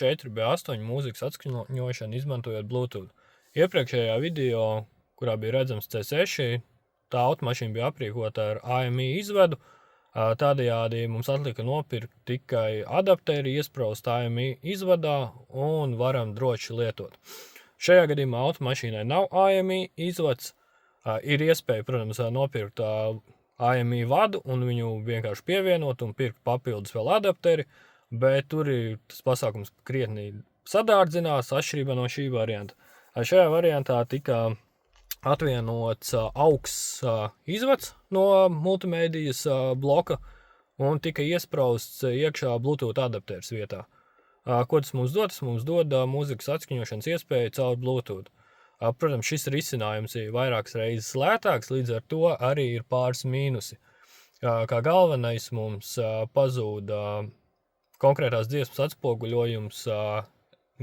4B8 mūzikas atskaņošanu izmantojot Bluetooth. Iepriekšējā video, kurā bija redzams C6, tā automašīna bija aprīkota ar AMI izvedu, tādējādi mums atlika nopirkt tikai adapteri, iespraust AMI izvadā un varam droši lietot. Šajā gadījumā automašīnai nav AMI izvads, ir iespēja, protams, nopirkt AMI vadu un viņu vienkārši pievienot un pirkt papildus vēl adapteri, bet tur ir tas pasākums krietni sadārdzinās atšķirībā no šī varianta. Šajā variantā tika atvienots augsts izvads no multimēdijas bloka un tika iesprausts iekšā Bluetooth adapters vietā. Ko tas mums dod? Tas mums dod mūzikas atskaņošanas iespēju caur Bluetooth. Protams, šis risinājums ir vairākas reizes lētāks, līdz ar to arī ir pāris mīnusi. Kā galvenais mums pazūd konkrētās dziesmas atspoguļojums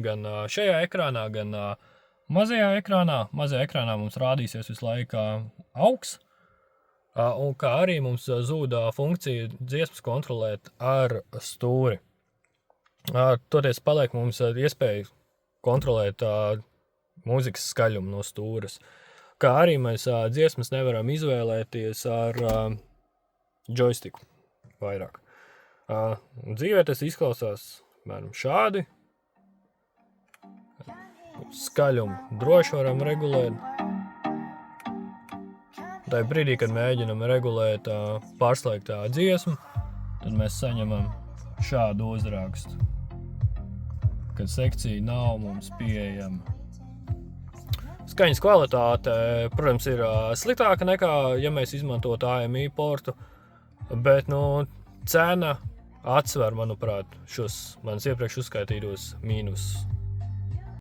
gan šajā ekrānā, gan mazajā ekrānā. Mazajā ekrānā mums rādīsies visu laiku augsts, un kā arī mums zūd funkcija dziesmas kontrolēt ar stūri. Toties paliek mums iespēja kontrolēt mūzikas skaļumu no stūras. Kā arī mēs dziesmas nevaram izvēlēties ar joystiku vairāk. Dzīvē tas izklausās šādi. Skaļumu droši varam regulēt. Tā brīdī, kad mēģinam regulēt pārslēgtā dziesmu, tad mēs saņemam šādu uzrakstu, kad sekcija nav mums pieejama. Skaņas kvalitāte, protams, ir sliktāka nekā, ja mēs izmantotu AMI portu, bet cena atsver, manuprāt, šos manis iepriekš uzskaitītos mīnusus.